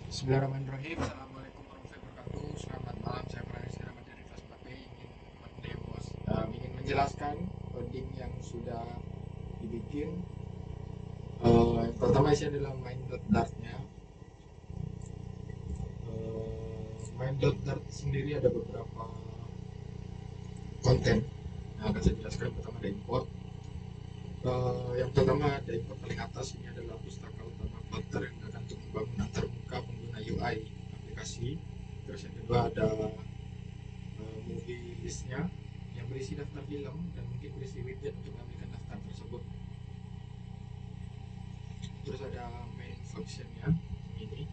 Bismillahirrahmanirrahim. Assalamualaikum warahmatullahi wabarakatuh. Selamat malam. Saya Pranay Siramat dari kelas 4B ingin menjelaskan coding yang sudah dibikin. Yang pertama isi adalah main.dart-nya. Main.dart sendiri ada beberapa konten yang akan saya jelaskan. Pertama ada import. Yang pertama ada import paling atas, ini adalah pustaka utama Flutter yang akan untuk membangun antarmuka pengguna UI aplikasi. Terus yang kedua ada movie listnya yang berisi daftar film dan mungkin berisi widget untuk mengambilkan daftar tersebut. Terus ada main functionnya ini.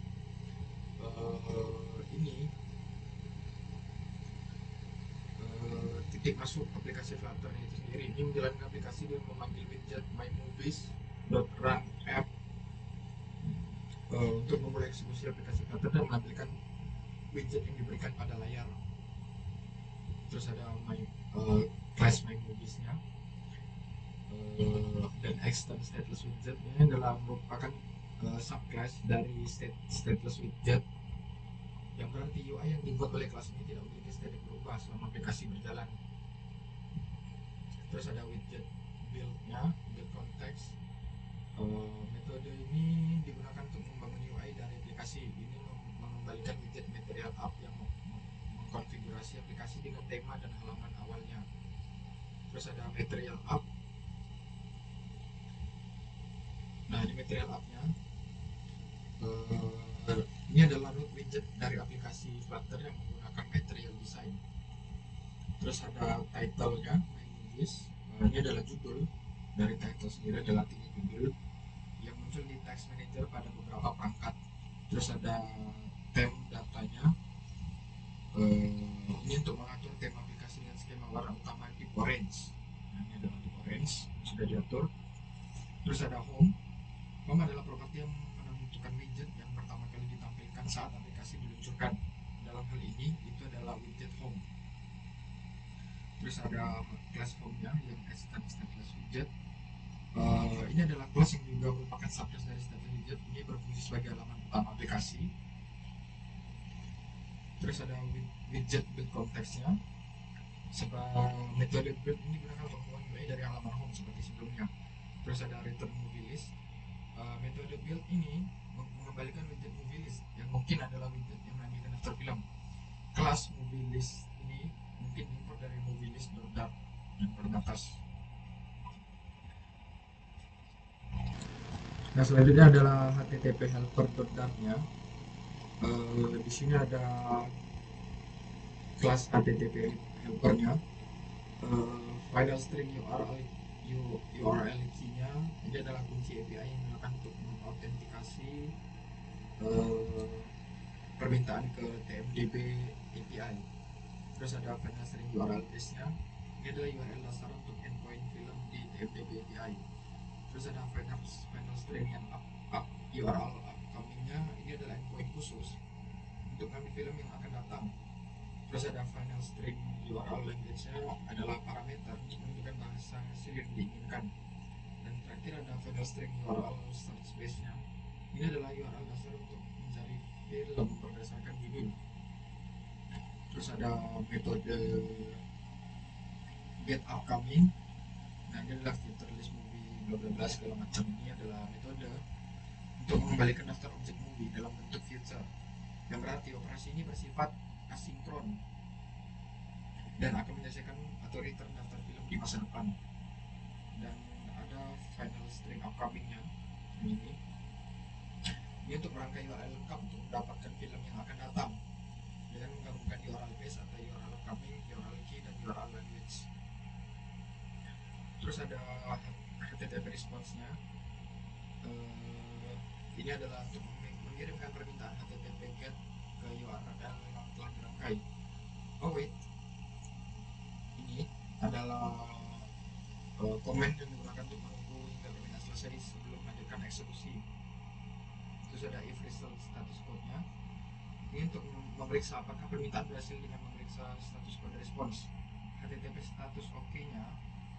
Ini titik masuk aplikasi Flutter itu sendiri. Ini menjalankan aplikasi dengan memanggil widget my movies run app untuk memulai eksekusi aplikasi Flutter dan menampilkan widget yang diberikan pada layar. Terus ada class my movies-nya, dan extend stateless widget ini adalah merupakan subclass dari stateless widget, yang berarti UI yang dibuat oleh kelas ini tidak memiliki state yang berubah selama aplikasi berjalan. Terus ada widget build-nya, build context. Metode ini digunakan untuk membangun UI dari aplikasi. Ini mengembalikan widget material app yang mengkonfigurasi aplikasi dengan tema dan halaman awalnya. Terus ada material app. Nah, ini material app-nya. Ini adalah root widget dari aplikasi Flutter yang menggunakan material design. Terus ada title-nya, main movies. Ini adalah judul dari title sendiri, adalah artinya judul yang muncul di text manager pada beberapa perangkat. Terus ada theme datanya. Ini untuk mengatur tema aplikasi dengan skema warna utama deep orange. Nah, ini adalah deep orange sudah diatur. Terus ada home. Home adalah properti yang menentukan widget yang pertama kali ditampilkan saat aplikasi diluncurkan. Dalam hal ini itu adalah widget home. Terus ada class home-nya yang stateless widget. Ini adalah kelas yang juga merupakan subclass dari stateless widget. Ini berfungsi sebagai halaman utama aplikasi. Terus ada widget build konteksnya. Sebab metode build ini digunakan untuk membangun UI dari halaman home seperti sebelumnya. Terus ada return movie list. Metode build ini mengembalikan widget movie list yang mungkin adalah widget yang menambilkan daftar film. Kelas movie list ini mungkin import dari movie list.dart yang berbatas. Nah, selanjutnya adalah http helper.dart-nya. Di sini ada kelas http helper-nya. Final string URL key-nya ini adalah kunci API yang digunakan untuk mengautentikasi permintaan ke TMDB API. Terus ada final string URL list-nya. Ini adalah URL dasar untuk endpoint film di TMDB API. Terus ada final string yang up URL upcoming-nya. Ini adalah endpoint khusus untuk ngambil film yang akan datang. Terus ada final string URL language-nya adalah parameter untuk menunjukkan bahasa hasil yang diinginkan. Dan terakhir ada final string URL search base-nya. Ini adalah URL dasar untuk mencari film berdasarkan judul. Terus ada metode get upcoming. Nah, ini adalah filter list movie bla bla bla segala macam. Ini adalah metode untuk mengembalikan daftar objek movie dalam bentuk future, yang berarti operasi ini bersifat asinkron dan akan menyelesaikan atau return daftar film di masa depan. Dan ada final string upcoming-nya ini untuk merangkai URL lengkap untuk mendapatkan film yang akan datang dengan menggabungkan URL base atau URL upcoming, URL key, dan URL language. Terus ada HTTP response-nya. Ini adalah untuk mengirimkan permintaan HTTP GET ke URL yang telah dirangkai. Oh wait, ini adalah komen yang digunakan untuk menunggu hingga permintaan selesai sebelum melanjutkan eksekusi. Terus ada if result status code-nya. Ini untuk memeriksa apakah permintaan berhasil dengan memeriksa status kode respons. HTTP status OK-nya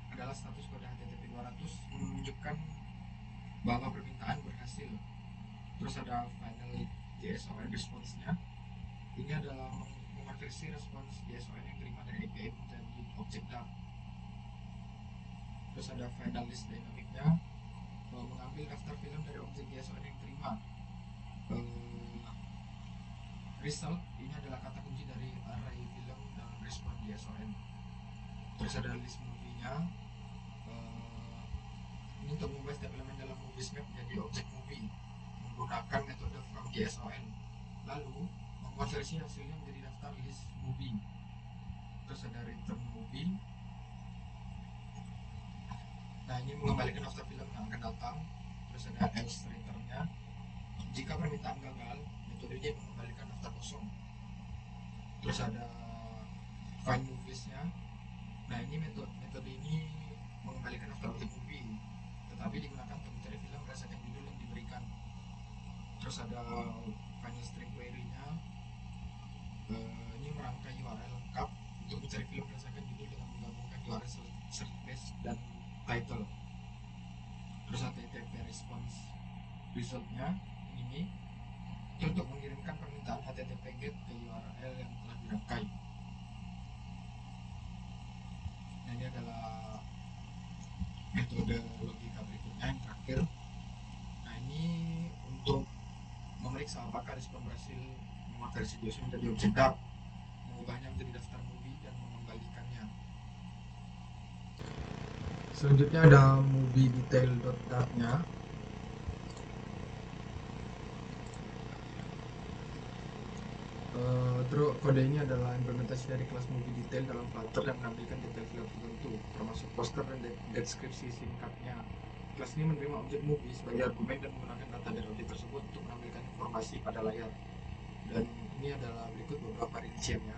adalah status kode HTTP 200 menunjukkan bahwa permintaan berhasil. Terus ada final JSON response-nya. Ini adalah mengonversi respons JSON yang terima dari API menjadi objek DAP. Terus ada final list dynamic-nya, mengambil daftar film dari objek JSON yang terima. Result ini adalah kata kunci dari array film dalam respon JSON. Terus ada list movie-nya, ini untuk mengubah setiap elemen dalam movies map menjadi objek movie menggunakan metode from JSON, lalu mengkonversi hasilnya menjadi daftar list movie. Terus ada return movie, nah ini mengembalikan daftar film yang akan datang. Terus ada else return-nya, jika permintaan gagal metode ini mengembalikan daftar kosong. Terus ada find movies-nya, nah ini metode ini mengembalikan daftar objek movie tetapi digunakan untuk mencari film berdasarkan judul yang diberikan. Terus ada final string query-nya, ini merangkai URL lengkap untuk mencari film berdasarkan judul dengan menggabungkan URL search base dan title. Terus HTTP response result-nya ini untuk mengirimkan permintaan HTTP GET ke URL yang telah dirangkai. Nah ini adalah metode logika berikutnya yang terakhir. Nah ini untuk memeriksa apakah respon berhasil mengonversi JSON menjadi objek DAP, mengubahnya menjadi daftar movie dan mengembalikannya. Selanjutnya ada movie detail.dart-nya. Terus kode ini adalah implementasi dari kelas movie detail dalam Flutter yang menampilkan detail film tertentu, termasuk poster dan deskripsi singkatnya. Kelas ini menerima objek movie sebagai argumen dan menggunakan data dari objek tersebut untuk menampilkan informasi pada layar. Dan ini adalah berikut beberapa rinciannya.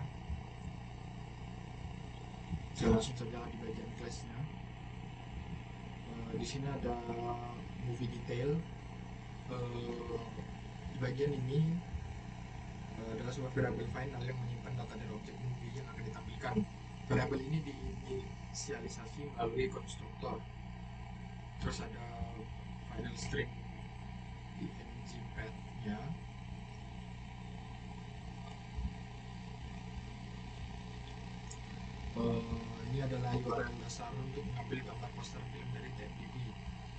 Saya langsung saja di bagian kelasnya. Di sini ada movie detail. Di bagian ini adalah sebuah variabel final yang menyimpan data dari objek movie yang akan ditampilkan. Variabel ini diinisialisasi melalui konstruktor. Terus ada final string img path-nya. Ini adalah URL dasar untuk mengambil gambar poster film dari TMDB.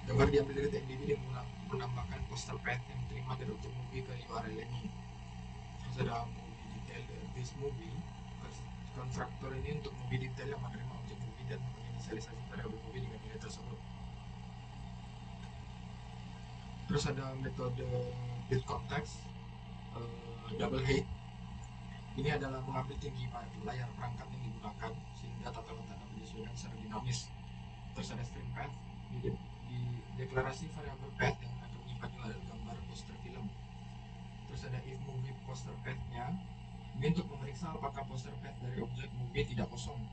Gambar diambil dari TMDB dan menambahkan poster path yang diterima dari objek movie ke URL ini. Terus ada movie detail this movie. Konstruktor ini untuk movie detail yang menerima objek movie dan menginisialisasi variabel movie dengan nilai tersebut. Terus ada metode build context, double height. Ini adalah mengambil tinggi layar perangkat yang digunakan sehingga tata letak dapat disesuaikan secara dinamis. Terus ada string path, di deklarasi variabel path yang akan menyimpan URL gambar poster film. Terus ada if movie poster path-nya, ini untuk memeriksa apakah poster path dari objek movie tidak kosong.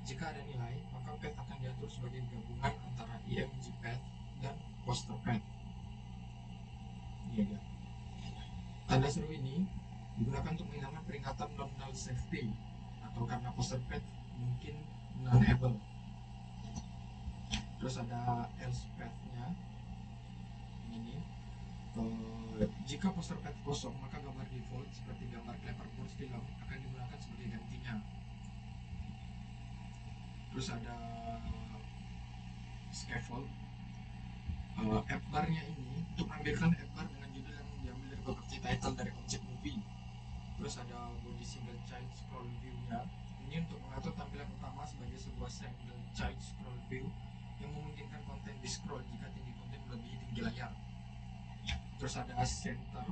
Jika ada nilai, maka path akan diatur sebagai gabungan antara img path dan poster path. Ini aja. Tanda seru ini digunakan untuk menghilangkan peringatan non-null safety atau karena poster path mungkin non-able. Terus ada else path-nya ini. Jika poster path kosong, maka gambar default seperti gambar clapperboard film akan digunakan sebagai gantinya. Terus ada scaffold. App bar-nya ini untuk mengambilkan app bar dengan judul yang diambil dari property title dari objek movie. Terus ada body single child scroll view-nya. Ini untuk mengatur tampilan utama sebagai sebuah single child scroll view yang memungkinkan konten di scroll jika tinggi konten melebihi tinggi layar. Terus ada center.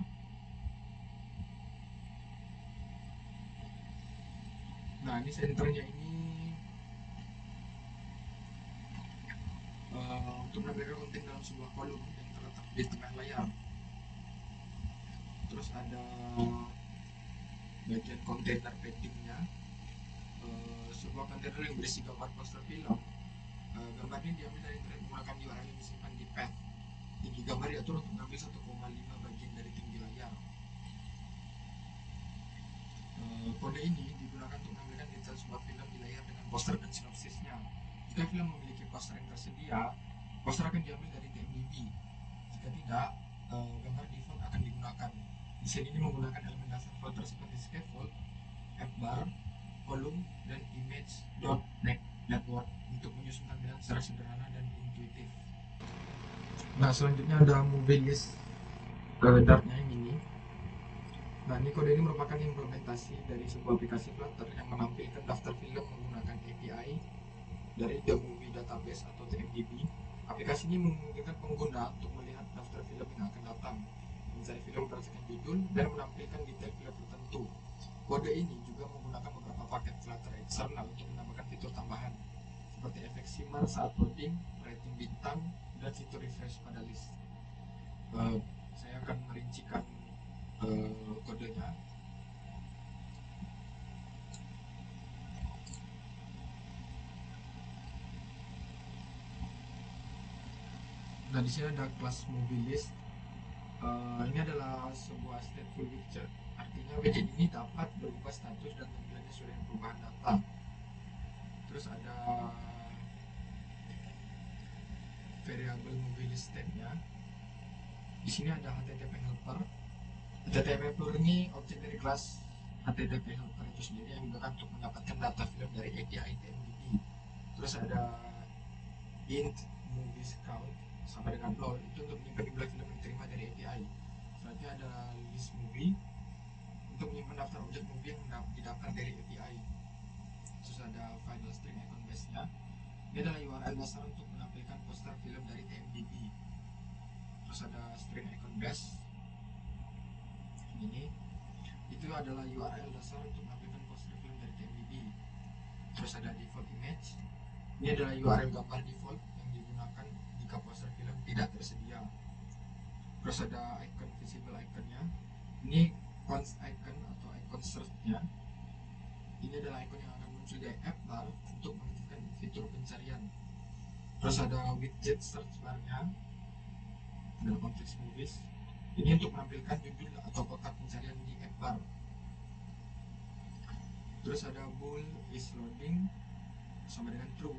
Nah ini centernya ini untuk menampilkan konten dalam sebuah kolom yang terletak di tengah layar. Terus ada bagian container padding-nya, sebuah kontainer yang berisi gambar poster film. Gambar ini diambil dari internet menggunakan URL yang disimpan di path. Tinggi gambar diatur untuk mengambil 1,5 bagian dari tinggi layar. Kode ini digunakan untuk mengambilkan detail sebuah film di layar dengan poster dan sinopsisnya. Jika film memiliki poster yang tersedia, poster akan diambil dari TMDB. Jika tidak, gambar default akan digunakan. Desain ini menggunakan elemen dasar filter seperti scaffold, F-bar, column, dan image network untuk menyusun tampilan secara sederhana dan intuitif. Nah, selanjutnya ada movie list dartnya yang ini. Nah, ini kode ini merupakan implementasi dari sebuah aplikasi Flutter yang menampilkan daftar film menggunakan API dari The Movie Database atau TMDB. Aplikasi ini memungkinkan pengguna untuk melihat daftar film yang akan datang, mencari film berdasarkan judul, dan menampilkan detail film tertentu. Kode ini juga menggunakan beberapa paket Flutter eksternal untuk menambahkan fitur tambahan, seperti efek shimmer saat loading, rating bintang, dan fitur refresh pada list. Saya akan merincikan kodenya. Nah, di sini ada kelas movie list. Ini adalah sebuah stateful widget. Artinya widget ini dapat berubah status dan tampilannya sesuai dengan perubahan data. Terus ada variable movie list tab-nya. Di sini ada HTTP helper. HTTP helper ini objek dari kelas HTTP helper itu sendiri yang digunakan untuk mendapatkan data film dari API TMDB. Terus ada int movies count sama dengan 0 itu untuk menyimpan jumlah film yang diterima dari API. Selanjutnya ada list movie untuk menyimpan daftar objek movie yang didapat dari API. Terus ada final string icon base-nya. Ini adalah URL dasar untuk menampilkan poster film dari TMDB. Terus ada string icon base. Ini itu adalah URL dasar untuk menampilkan poster film dari TMDB. Terus ada default image. Ini adalah URL gambar default yang digunakan jika poster film tidak tersedia. Terus ada icon visible iconnya. Ini cons icon atau icon search-nya. Ini adalah icon yang akan muncul di app bar untuk mengaktifkan fitur pencarian. Terus ada widget search bar-nya. Ada context movies. Ini untuk menampilkan judul atau kotak pencarian di app bar. Terus ada bool is loading sama dengan true.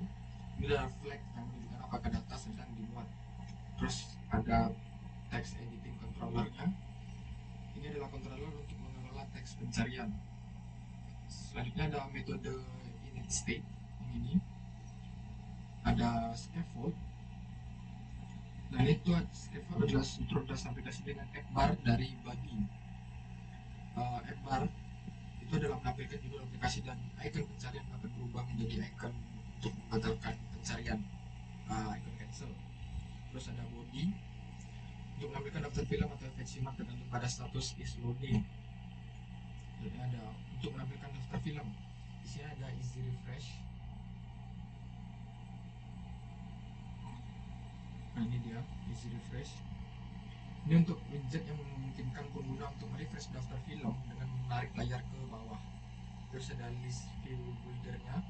Ini adalah flag yang menunjukkan apakah data sedang dimuat. Terus ada text editing controllernya. Ini adalah controller untuk mengelola teks pencarian. Selanjutnya ada metode init state yang ini. Ada scaffold. Nah, itu scaffold adalah struktur dasar aplikasi dengan app bar dari body. App bar itu adalah menampilkan judul aplikasi dan icon pencarian dapat berubah menjadi icon untuk membatalkan pencarian, icon cancel. Terus ada body untuk menampilkan daftar film atau efek shimmer tergantung pada status is loading. Jadi ada untuk menampilkan daftar film. Di sini ada easy refresh. Nah, ini dia easy refresh. Ini untuk widget yang memungkinkan pengguna untuk merefresh daftar film dengan menarik layar ke bawah. Terus ada list view builder-nya.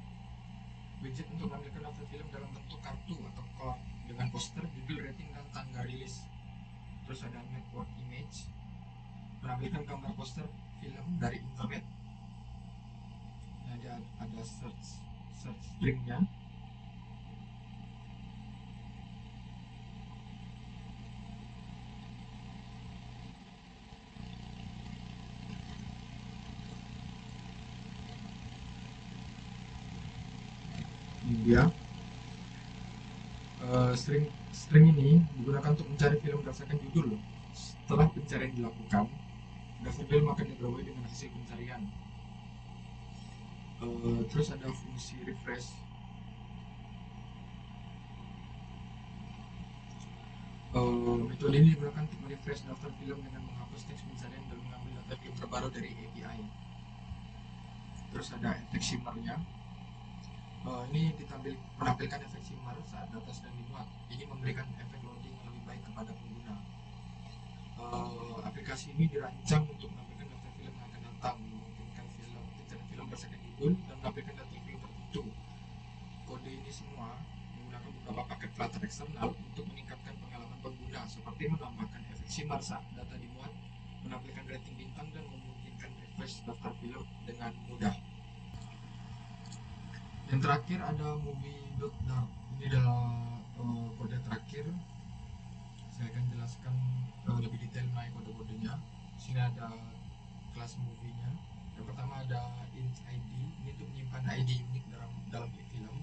Widget untuk menampilkan daftar film dalam bentuk kartu atau card dengan poster, judul, rating, dan tanggal rilis. Terus ada network image, menampilkan gambar poster film dari internet. Nah, ada search string-nya. Ini dia. String ini digunakan untuk mencari film berdasarkan judul. Setelah pencarian dilakukan, daftar film akan diperoleh dengan hasil pencarian. Terus ada fungsi refresh. Metode ini digunakan untuk merefresh daftar film dengan menghapus teks pencarian dan mengambil daftar film terbaru dari API. Terus ada efek shimmer-nya. Ini menampilkan efek shimmer saat data sedang dimuat. Ini memberikan efek loading yang lebih baik kepada pengguna. Aplikasi ini dirancang untuk menampilkan daftar film yang akan datang, memungkinkan pencarian film berdasarkan judul, dan menampilkan daftar film tertentu. Kode ini semua menggunakan beberapa paket Flutter eksternal untuk meningkatkan pengalaman pengguna, seperti menambahkan efek shimmer saat data dimuat, menampilkan rating bintang, dan memungkinkan refresh daftar film dengan mudah. Yang terakhir ada movie.dart. Ini adalah kode terakhir. Saya akan jelaskan lebih detail mengenai kode-kodenya. Sini ada kelas movie-nya. Yang pertama ada int ID, ini untuk menyimpan ID unik dalam film.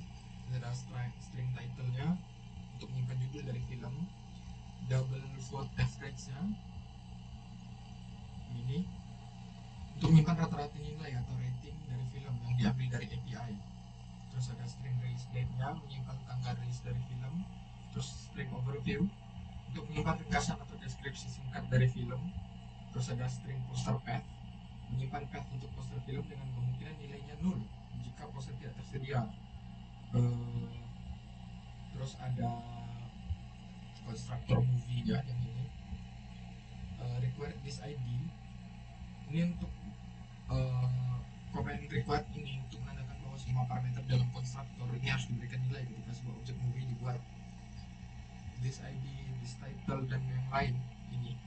Terus ada string title-nya untuk menyimpan judul dari film. Double vote average-nya ini untuk menyimpan rata-rata nilai atau rating dari film yang diambil dari API. Terus ada string release date-nya, menyimpan tanggal rilis dari film. Terus string overview untuk menyimpan ringkasan atau deskripsi singkat dari film. Terus ada string poster path, menyimpan path untuk poster film dengan kemungkinan nilainya 0 jika poster tidak tersedia. Terus ada konstruktor movie-nya yang ini. Require this ID ini untuk comment required ini untuk menandakan bahwa semua parameter dalam konstruktor ini harus diberikan nilai ketika sebuah objek movie dibuat. This ID, this title, dan yang lain ini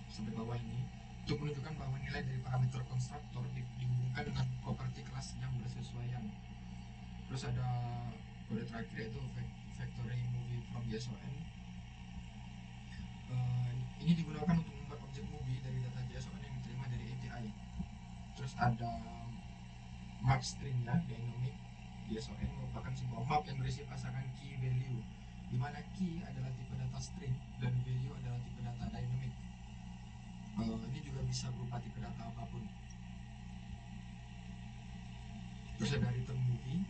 sampai bawah ini untuk menunjukkan bahwa nilai dari parameter konstruktor dihubungkan dengan properti kelas yang bersesuaian. Terus ada kode terakhir yaitu factory movie from JSON. Ini digunakan untuk membuat objek movie dari data JSON yang diterima dari API. Terus ada map string-nya, dynamic JSON merupakan sebuah map yang berisi pasangan key value, di mana key adalah tipe data string dan value adalah tipe data dynamic. Ini juga bisa berupa tipe data apapun. Terus ada return movie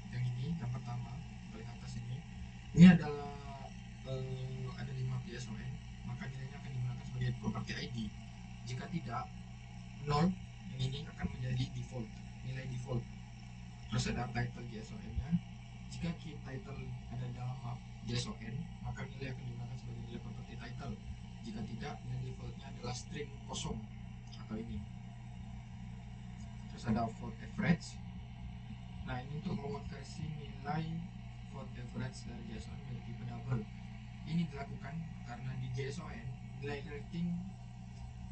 yang ini, yang pertama paling atas ini adalah ada di map JSON, maka nilainya akan digunakan sebagai property ID. Jika tidak, 0 yang ini akan menjadi default, nilai default. Terus ada title JSON-nya. Jika key title ada dalam map JSON, maka nilai akan digunakan sebagai nilai property title. Jika tidak, nilai defaultnya adalah string kosong atau ini. Terus ada vote average. Nah, ini untuk mengonversi nilai vote average dari JSON menjadi tipe double. Ini dilakukan karena di JSON nilai rating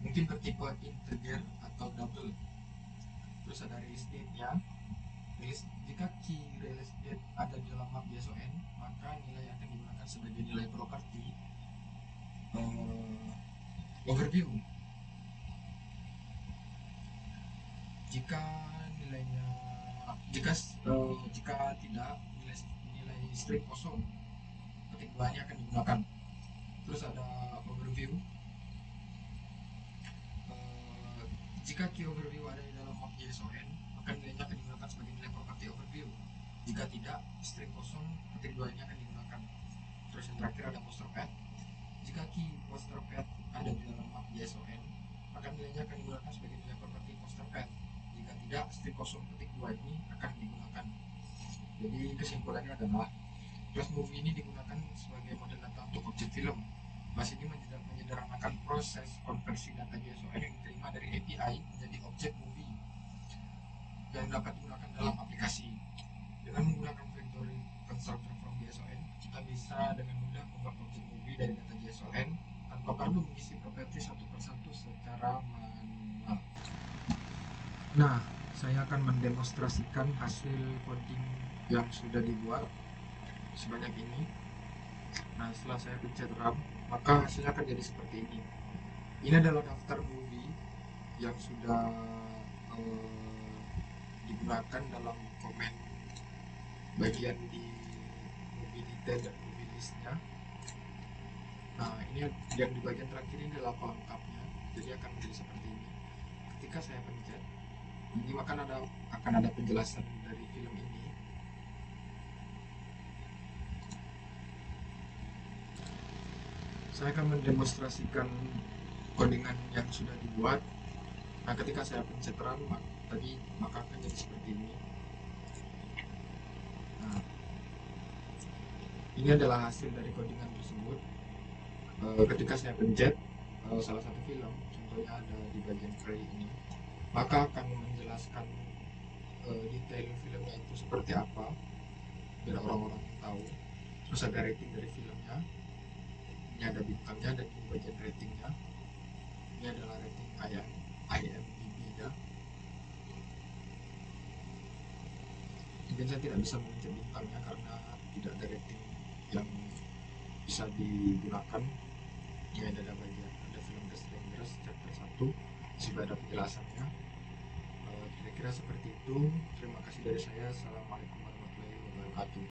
mungkin bertipe integer atau double. Terus ada release date-nya. Jika key release date ada di dalam map JSON, maka nilai akan digunakan sebagai nilai properti overview. Jika tidak, nilai string kosong ketik 2 nya akan digunakan. Terus ada overview. Jika key overview ada di dalam map JSON, maka nilainya akan digunakan sebagai nilai properti overview. Jika tidak, string kosong ketik 2 nya akan digunakan. Terus yang terakhir ada poster path. Jika key poster path ada di dalam map JSON, maka nilainya akan digunakan sebagai nilai properti poster path. Jika tidak, string kosong ketik 2 ini akan digunakan. Jadi kesimpulannya adalah class movie ini digunakan sebagai model data untuk objek film. Class ini menyederhanakan proses konversi data JSON yang diterima dari API menjadi objek movie yang dapat digunakan dalam aplikasi. Dengan menggunakan factory constructor from JSON, kita bisa dengan mudah membuat objek movie dari data JSON tanpa perlu mengisi properti satu persatu secara manual. Nah, saya akan mendemonstrasikan hasil coding yang sudah dibuat sebanyak ini. Nah, setelah saya pencet run, maka hasilnya akan jadi seperti ini. Ini adalah daftar movie yang sudah digunakan dalam komen bagian di movie detail dan movie listnya. Nah, ini yang di bagian terakhir ini adalah pelengkapnya, jadi akan menjadi seperti ini. Ketika saya pencet, ini akan ada penjelasan dari film ini. Saya akan mendemonstrasikan codingan yang sudah dibuat. Nah, ketika saya pencet run maka akan jadi seperti ini. Nah, ini adalah hasil dari codingan tersebut. Ketika saya pencet salah satu film, contohnya ada di bagian tray ini, maka akan menjelaskan detail filmnya itu seperti apa biar orang-orang tahu. Terus ada rating dari filmnya, ini ada bintangnya, dan di bagian ratingnya ini adalah rating IMDb-nya. Mungkin saya tidak bisa mencet bintangnya karena tidak ada rating yang bisa digunakan. Ini ada bagian, ada film The Strangers chapter 1. YouTube, juga ada penjelasannya. Kira-kira seperti itu. Terima kasih dari saya. Assalamualaikum warahmatullahi wabarakatuh.